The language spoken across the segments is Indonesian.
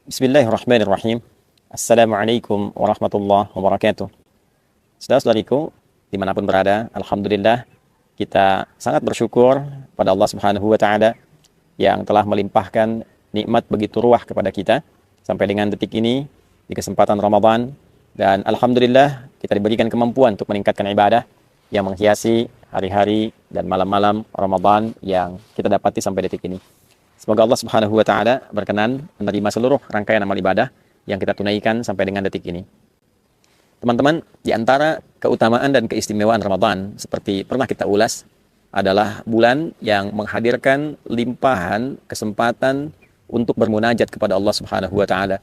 Bismillahirrahmanirrahim. Assalamualaikum warahmatullahi wabarakatuh. Saudara-saudariku, dimanapun berada, Alhamdulillah, kita sangat bersyukur pada Allah Subhanahu wa Ta'ala yang telah melimpahkan nikmat begitu ruah kepada kita sampai dengan detik ini di kesempatan Ramadan. Dan Alhamdulillah, kita diberikan kemampuan untuk meningkatkan ibadah yang menghiasi hari-hari dan malam-malam Ramadan yang kita dapati sampai detik ini. Semoga Allah Subhanahu wa Ta'ala berkenan menerima seluruh rangkaian amal ibadah yang kita tunaikan sampai dengan detik ini. Teman-teman, di antara keutamaan dan keistimewaan Ramadan, seperti pernah kita ulas, adalah bulan yang menghadirkan limpahan kesempatan untuk bermunajat kepada Allah Subhanahu wa Ta'ala.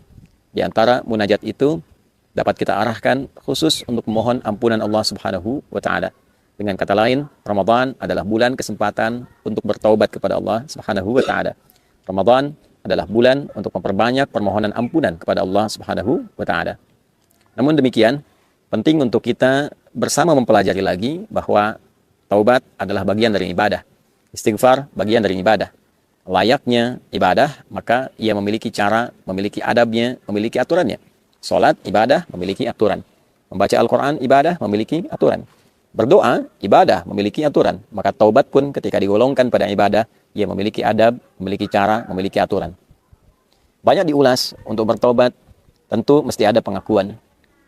Di antara munajat itu dapat kita arahkan khusus untuk memohon ampunan Allah Subhanahu wa Ta'ala. Dengan kata lain, Ramadan adalah bulan kesempatan untuk bertaubat kepada Allah Subhanahu wa Ta'ala. Ramadan adalah bulan untuk memperbanyak permohonan ampunan kepada Allah Subhanahu wa Ta'ala. Namun demikian, penting untuk kita bersama mempelajari lagi bahwa taubat adalah bagian dari ibadah. Istighfar bagian dari ibadah. Layaknya ibadah, maka ia memiliki cara, memiliki adabnya, memiliki aturannya. Salat, ibadah, memiliki aturan. Membaca Al-Quran, ibadah, memiliki aturan. Berdoa, ibadah, memiliki aturan. Maka taubat pun ketika digolongkan pada ibadah, ia memiliki adab, memiliki cara, memiliki aturan. Banyak diulas untuk bertobat, tentu mesti ada pengakuan,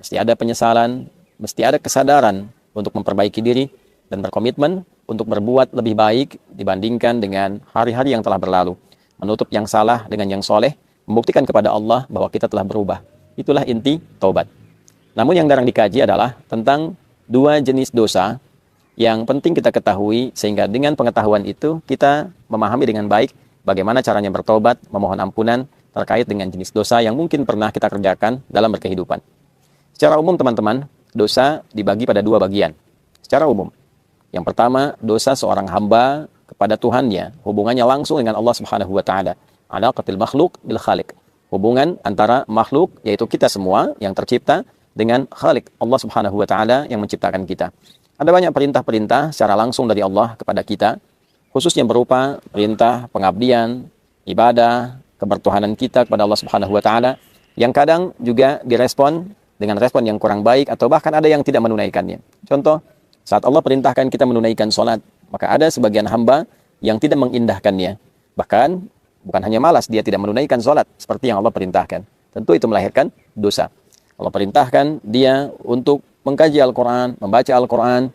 mesti ada penyesalan, mesti ada kesadaran untuk memperbaiki diri dan berkomitmen untuk berbuat lebih baik dibandingkan dengan hari-hari yang telah berlalu. Menutup yang salah dengan yang soleh, membuktikan kepada Allah bahwa kita telah berubah. Itulah inti taubat. Namun yang jarang dikaji adalah tentang dua jenis dosa yang penting kita ketahui, sehingga dengan pengetahuan itu kita memahami dengan baik bagaimana caranya bertobat, memohon ampunan terkait dengan jenis dosa yang mungkin pernah kita kerjakan dalam berkehidupan. Secara umum teman-teman, dosa dibagi pada dua bagian. Secara umum, yang pertama, dosa seorang hamba kepada Tuhannya, hubungannya langsung dengan Allah Subhanahu wa Ta'ala. Alaqatil makhluk bil khaliq. Hubungan antara makhluk, yaitu kita semua yang tercipta, dengan Khalik, Allah Subhanahu wa Ta'ala yang menciptakan kita. Ada banyak perintah-perintah secara langsung dari Allah kepada kita, khususnya berupa perintah pengabdian, ibadah, kebertuhanan kita kepada Allah Subhanahu wa Ta'ala, yang kadang juga direspon dengan respon yang kurang baik atau bahkan ada yang tidak menunaikannya. Contoh, saat Allah perintahkan kita menunaikan sholat, maka ada sebagian hamba yang tidak mengindahkannya. Bahkan bukan hanya malas, dia tidak menunaikan sholat seperti yang Allah perintahkan. Tentu itu melahirkan dosa. Allah perintahkan dia untuk mengkaji Al-Quran, membaca Al-Quran,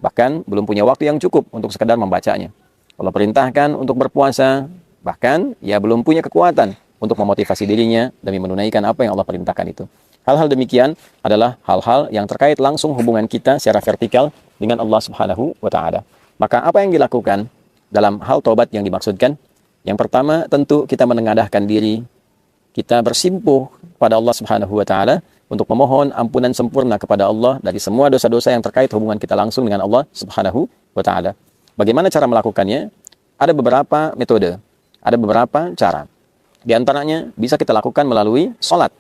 bahkan belum punya waktu yang cukup untuk sekedar membacanya. Allah perintahkan untuk berpuasa, bahkan ia belum punya kekuatan untuk memotivasi dirinya demi menunaikan apa yang Allah perintahkan itu. Hal-hal demikian adalah hal-hal yang terkait langsung hubungan kita secara vertikal dengan Allah Subhanahu wa Ta'ala. Maka apa yang dilakukan dalam hal taubat yang dimaksudkan? Yang pertama, tentu kita menengadahkan diri, kita bersimpuh pada Allah Subhanahu wa Ta'ala untuk memohon ampunan sempurna kepada Allah dari semua dosa-dosa yang terkait hubungan kita langsung dengan Allah Subhanahu wa Ta'ala. Bagaimana cara melakukannya? Ada beberapa metode, ada beberapa cara. Di antaranya bisa kita lakukan melalui sholat.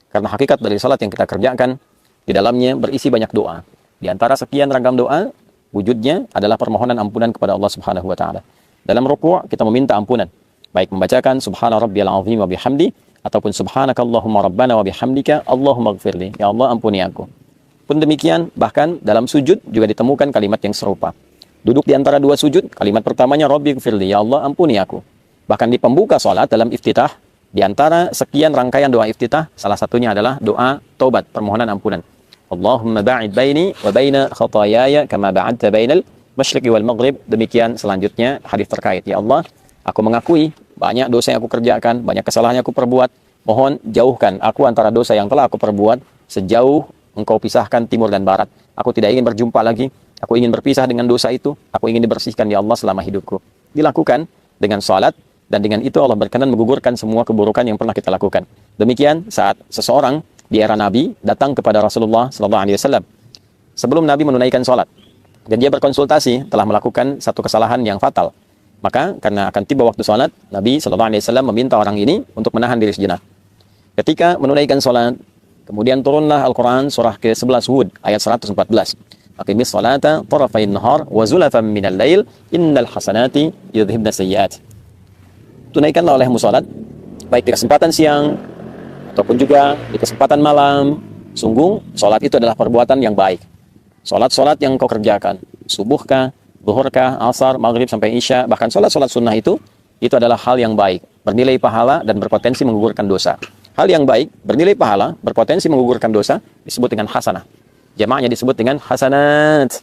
Karena hakikat dari sholat yang kita kerjakan, di dalamnya berisi banyak doa. Di antara sekian ragam doa, wujudnya adalah permohonan ampunan kepada Allah Subhanahu wa Ta'ala. Dalam ruku' kita meminta ampunan, baik membacakan subhana rabbiyal azim wa bihamdi, ataupun subhanakallahumma rabbana wa bihamdika Allahumma gfirli, ya Allah ampuni aku. Pun demikian, bahkan dalam sujud juga ditemukan kalimat yang serupa. Duduk di antara dua sujud, kalimat pertamanya Rabbi gfirli, ya Allah ampuni aku. Bahkan di pembuka sholat dalam iftitah, di antara sekian rangkaian doa iftitah, salah satunya adalah doa taubat, permohonan ampunan. Allahumma ba'id baini wa baina khatayaya kama ba'adta bainal masyriqi wal maghrib. Demikian selanjutnya hadis terkait. Ya Allah, aku mengakui banyak dosa yang aku kerjakan, banyak kesalahan yang aku perbuat. Mohon jauhkan aku antara dosa yang telah aku perbuat sejauh engkau pisahkan timur dan barat. Aku tidak ingin berjumpa lagi. Aku ingin berpisah dengan dosa itu. Aku ingin dibersihkan ya Allah selama hidupku. Dilakukan dengan salat, dan dengan itu Allah berkenan menggugurkan semua keburukan yang pernah kita lakukan. Demikian saat seseorang di era Nabi datang kepada Rasulullah SAW sebelum Nabi menunaikan salat, dan dia berkonsultasi telah melakukan satu kesalahan yang fatal. Maka karena akan tiba waktu salat, Nabi SAW meminta orang ini untuk menahan diri sejenak. Ketika menunaikan salat, kemudian turunlah Al-Quran surah ke-11 Hud ayat 114. Aqimis salata tarafain nahar wa zulafan minal lail innal hasanati yudhibna sayyiat. Tunaikanlah olehmu salat baik di kesempatan siang ataupun juga di kesempatan malam, sungguh sholat itu adalah perbuatan yang baik. Sholat-sholat yang kau kerjakan, subuhkah, zuhurkah, asar, maghrib sampai isya, bahkan sholat-sholat sunnah itu adalah hal yang baik, bernilai pahala dan berpotensi menggugurkan dosa. Hal yang baik, bernilai pahala, berpotensi menggugurkan dosa, disebut dengan hasanah. Jamaknya disebut dengan hasanat.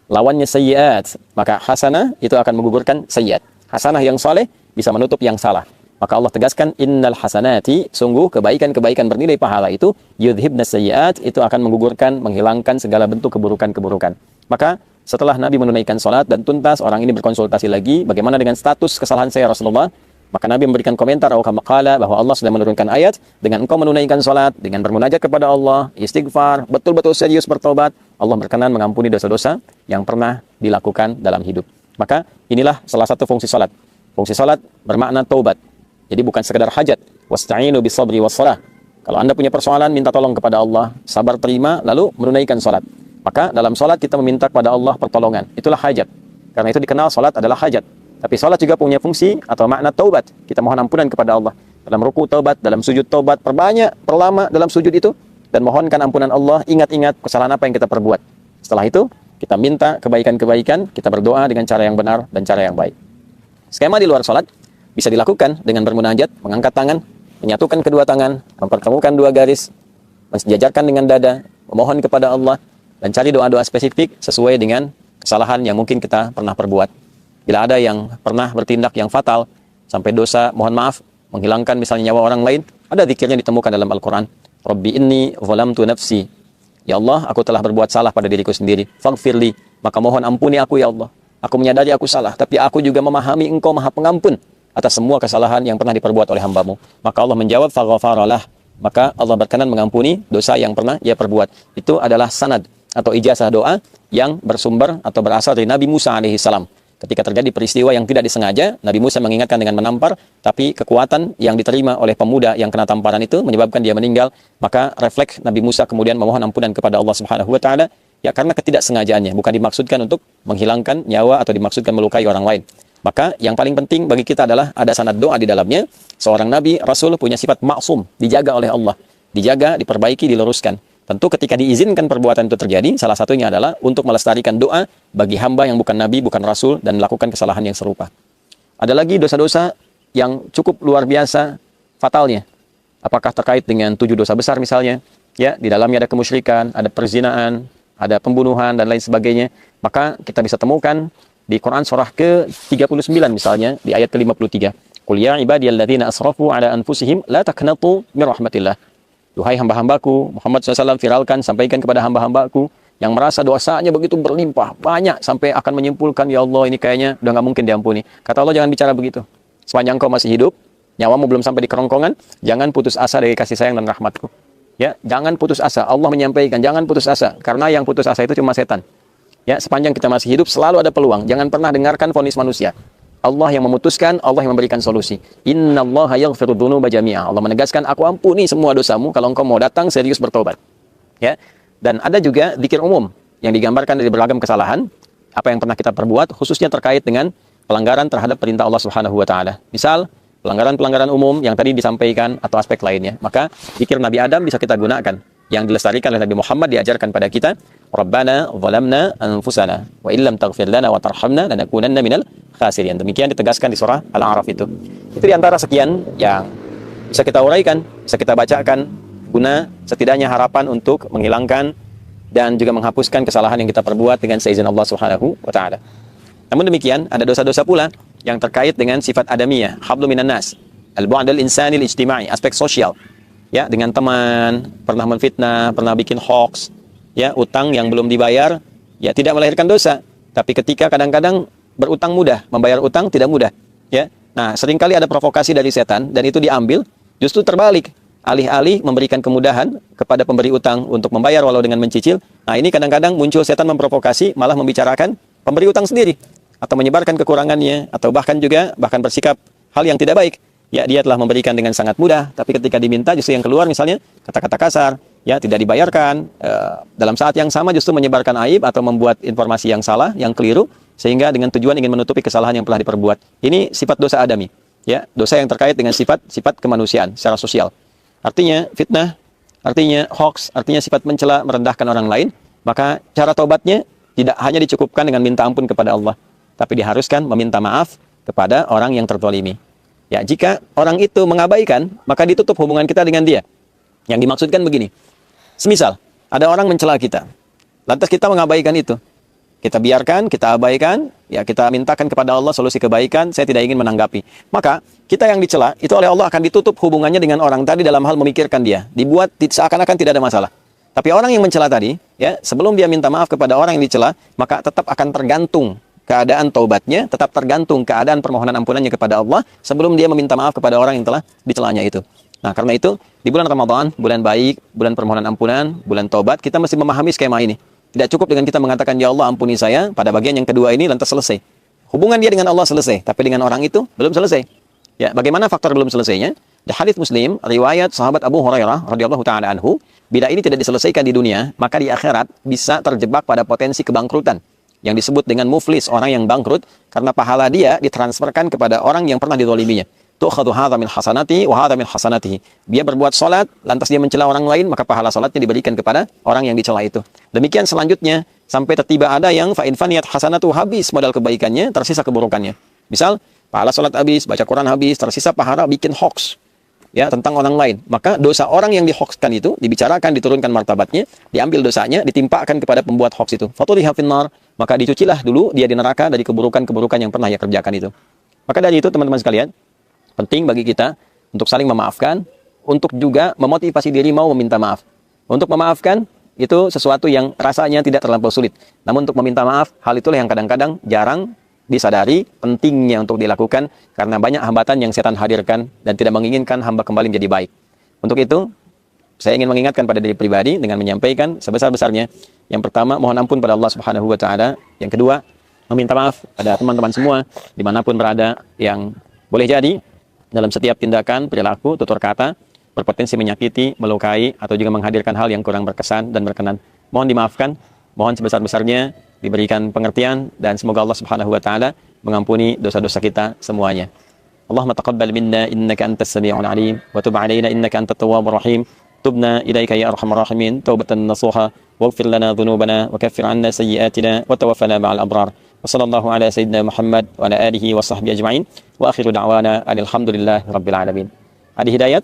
Lawannya sayyiat. Maka hasanah itu akan menggugurkan sayyiat. Hasanah yang saleh bisa menutup yang salah. Maka Allah tegaskan, innal hasanati, sungguh kebaikan-kebaikan bernilai pahala itu, yudhibna sayyiat, itu akan menggugurkan, menghilangkan segala bentuk keburukan-keburukan. Maka setelah Nabi menunaikan sholat dan tuntas, orang ini berkonsultasi lagi, bagaimana dengan status kesalahan saya Rasulullah? Maka Nabi memberikan komentar atau kama-qala bahwa Allah sudah menurunkan ayat, dengan engkau menunaikan sholat, dengan bermunajat kepada Allah, istighfar, betul-betul serius bertobat, Allah berkenan mengampuni dosa-dosa yang pernah dilakukan dalam hidup. Maka inilah salah satu fungsi sholat. Fungsi sholat bermakna taubat. Jadi bukan sekedar hajat. Wasta'inu bis-sabri was-shalah. Kalau Anda punya persoalan, minta tolong kepada Allah, sabar terima, lalu menunaikan sholat. Maka dalam sholat kita meminta kepada Allah pertolongan. Itulah hajat. Karena itu dikenal sholat adalah hajat. Tapi sholat juga punya fungsi atau makna taubat. Kita mohon ampunan kepada Allah. Dalam ruku taubat, dalam sujud taubat, perlama dalam sujud itu, dan mohonkan ampunan Allah, ingat-ingat kesalahan apa yang kita perbuat. Setelah itu, kita minta kebaikan-kebaikan, kita berdoa dengan cara yang benar dan cara yang baik. Skema di luar sholat bisa dilakukan dengan bermunajat, mengangkat tangan, menyatukan kedua tangan, mempertemukan dua garis, mensejajarkan dengan dada, memohon kepada Allah, dan cari doa-doa spesifik sesuai dengan kesalahan yang mungkin kita pernah perbuat. Bila ada yang pernah bertindak yang fatal, sampai dosa, mohon maaf, menghilangkan misalnya nyawa orang lain, ada zikirnya ditemukan dalam Al-Quran. Rabbi inni zalamtu nafsi. Ya Allah, aku telah berbuat salah pada diriku sendiri. Faghfirli, maka mohon ampuni aku ya Allah. Aku menyadari aku salah, tapi aku juga memahami Engkau Maha Pengampun atas semua kesalahan yang pernah diperbuat oleh hambamu. Maka Allah menjawab, faghfaralah. Maka Allah berkenan mengampuni dosa yang pernah ia perbuat. Itu adalah sanad atau ijazah doa yang bersumber atau berasal dari Nabi Musa alaihissalam. Ketika terjadi peristiwa yang tidak disengaja, Nabi Musa mengingatkan dengan menampar, tapi kekuatan yang diterima oleh pemuda yang kena tamparan itu menyebabkan dia meninggal. Maka refleks Nabi Musa kemudian memohon ampunan kepada Allah Subhanahu wa taala, ya karena ketidaksengajaannya, bukan dimaksudkan untuk menghilangkan nyawa atau dimaksudkan melukai orang lain. Maka yang paling penting bagi kita adalah ada sanad doa di dalamnya. Seorang nabi, rasul punya sifat maksum, dijaga oleh Allah, dijaga, diperbaiki, diluruskan. Tentu ketika diizinkan perbuatan itu terjadi, salah satunya adalah untuk melestarikan doa bagi hamba yang bukan nabi, bukan rasul, dan melakukan kesalahan yang serupa. Ada lagi dosa-dosa yang cukup luar biasa fatalnya. Apakah terkait dengan 7 dosa besar misalnya? Ya, di dalamnya ada kemusyrikan, ada perzinaan, ada pembunuhan, dan lain sebagainya. Maka kita bisa temukan di Quran surah ke-39 misalnya, di ayat ke-53. Qul ya ibadiyalladzina asrafu ala anfusihim la taqnatu min rahmatillah. Duhai hamba-hambaku, Muhammad SAW viralkan, sampaikan kepada hamba-hambaku yang merasa dosanya begitu berlimpah, banyak, sampai akan menyimpulkan, ya Allah ini kayaknya udah nggak mungkin diampuni. Kata Allah, jangan bicara begitu. Sepanjang kau masih hidup, nyawamu belum sampai di kerongkongan, jangan putus asa dari kasih sayang dan rahmatku. Ya, jangan putus asa. Allah menyampaikan, jangan putus asa. Karena yang putus asa itu cuma setan. Ya, sepanjang kita masih hidup, selalu ada peluang. Jangan pernah dengarkan vonis manusia. Allah yang memutuskan, Allah yang memberikan solusi. Innallaha yaghfiru dzunuba jami'a. Allah menegaskan, aku ampuni semua dosamu kalau engkau mau datang serius bertobat. Ya. Dan ada juga zikir umum yang digambarkan dari beragam kesalahan, apa yang pernah kita perbuat, khususnya terkait dengan pelanggaran terhadap perintah Allah Subhanahu wa taala. Misal, pelanggaran-pelanggaran umum yang tadi disampaikan atau aspek lainnya. Maka zikir Nabi Adam bisa kita gunakan. Yang dilestarikan oleh Nabi Muhammad diajarkan pada kita, Rabbana zalamna anfusana wa illam taghfir lana wa tarhamna lanakunanna minal khasirin. Demikian ditegaskan di surah Al-A'raf itu. Itu diantara sekian yang bisa kita uraikan, bisa kita bacakan, guna setidaknya harapan untuk menghilangkan dan juga menghapuskan kesalahan yang kita perbuat dengan seizin Allah Subhanahu wa taala. Namun demikian, ada dosa-dosa pula yang terkait dengan sifat adamiyah, hablu minan nas, al-bu'dal insani al-ijtimai, aspek sosial. Ya, dengan teman, pernah menfitnah, pernah bikin hoax, ya, utang yang belum dibayar, ya tidak melahirkan dosa. Tapi ketika kadang-kadang berutang mudah, membayar utang tidak mudah, ya. Nah, seringkali ada provokasi dari setan dan itu diambil, justru terbalik. Alih-alih memberikan kemudahan kepada pemberi utang untuk membayar walau dengan mencicil. Nah, ini kadang-kadang muncul setan memprovokasi, malah membicarakan pemberi utang sendiri atau menyebarkan kekurangannya atau bahkan bersikap hal yang tidak baik. Ya, dia telah memberikan dengan sangat mudah, tapi ketika diminta justru yang keluar misalnya kata-kata kasar, ya tidak dibayarkan, dalam saat yang sama justru menyebarkan aib atau membuat informasi yang salah, yang keliru, sehingga dengan tujuan ingin menutupi kesalahan yang pernah diperbuat. Ini sifat dosa adami, ya, dosa yang terkait dengan sifat kemanusiaan secara sosial. artinya fitnah, artinya hoax, artinya sifat mencela, merendahkan orang lain, maka cara taubatnya tidak hanya dicukupkan dengan minta ampun kepada Allah, tapi diharuskan meminta maaf kepada orang yang terzalimi. Ya, jika orang itu mengabaikan, maka ditutup hubungan kita dengan dia. Yang dimaksudkan begini, semisal ada orang mencela kita, lantas kita mengabaikan itu, kita biarkan, kita abaikan, ya kita mintakan kepada Allah solusi kebaikan, saya tidak ingin menanggapi. Maka kita yang dicela, itu oleh Allah akan ditutup hubungannya dengan orang tadi dalam hal memikirkan dia. Dibuat seakan-akan tidak ada masalah. Tapi orang yang mencela tadi, ya sebelum dia minta maaf kepada orang yang dicela, maka tetap akan tergantung keadaan taubatnya, tetap tergantung keadaan permohonan ampunannya kepada Allah sebelum dia meminta maaf kepada orang yang telah dicelanya itu. Nah, karena itu, di bulan Ramadan, bulan baik, bulan permohonan ampunan, bulan taubat, kita mesti memahami skema ini. Tidak cukup dengan kita mengatakan, ya Allah ampuni saya, pada bagian yang kedua ini lantas selesai. Hubungan dia dengan Allah selesai, tapi dengan orang itu belum selesai. Ya, bagaimana faktor belum selesainya? Di hadits Muslim, riwayat sahabat Abu Hurairah radhiyallahu taala anhu, bila ini tidak diselesaikan di dunia, maka di akhirat bisa terjebak pada potensi kebangkrutan. Yang disebut dengan muflis, orang yang bangkrut, karena pahala dia ditransferkan kepada orang yang pernah dizaliminya. Tu'khadhu hadza min hasanati wa hadza min hasanatihi. Dia berbuat salat, lantas dia mencela orang lain, maka pahala salatnya diberikan kepada orang yang dicela itu. Demikian selanjutnya sampai tertiba ada yang fa in faniyat hasanatu, habis modal kebaikannya, tersisa keburukannya. Misal pahala salat habis, baca Quran habis, tersisa pahala bikin hoax ya tentang orang lain. Maka dosa orang yang dihoaxkan itu dibicarakan, diturunkan martabatnya, diambil dosanya, ditimpakan kepada pembuat hoax itu. Fatuliha finnar, maka dicucilah dulu dia di neraka dari keburukan-keburukan yang pernah ia kerjakan itu. Maka dari itu teman-teman sekalian, penting bagi kita untuk saling memaafkan, untuk juga memotivasi diri mau meminta maaf. Untuk memaafkan itu sesuatu yang rasanya tidak terlampau sulit. Namun untuk meminta maaf, hal itulah yang kadang-kadang jarang disadari pentingnya untuk dilakukan karena banyak hambatan yang setan hadirkan dan tidak menginginkan hamba kembali menjadi baik. Untuk itu, saya ingin mengingatkan pada diri pribadi dengan menyampaikan sebesar-besarnya. Yang pertama, mohon ampun pada Allah Subhanahu wa taala. Yang kedua, meminta maaf pada teman-teman semua dimanapun berada yang boleh jadi dalam setiap tindakan, perilaku, tutur kata berpotensi menyakiti, melukai, atau juga menghadirkan hal yang kurang berkesan dan berkenan. Mohon dimaafkan, mohon sebesar-besarnya diberikan pengertian, dan semoga Allah Subhanahu wa taala mengampuni dosa-dosa kita semuanya. Allahumma taqabbal minna innaka antas sami'ul alim wa tub 'alaina innaka antat tawwabur rahim. Tubna ilaika ya arhamar rahimin taubatan nasuha waghfir lana dhunubana wa kaffir 'anna sayyi'atina wa tawaffana ma'al abrar. وصلى الله على سيدنا محمد وعلى آله وصحبه أجمعين وآخر دعوانا أن الحمد لله رب العالمين. Adi Hidayat,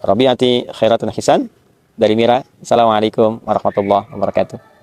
Rabiati Khairatun Hisan dari Mira. Assalamualaikum warahmatullahi wabarakatuh.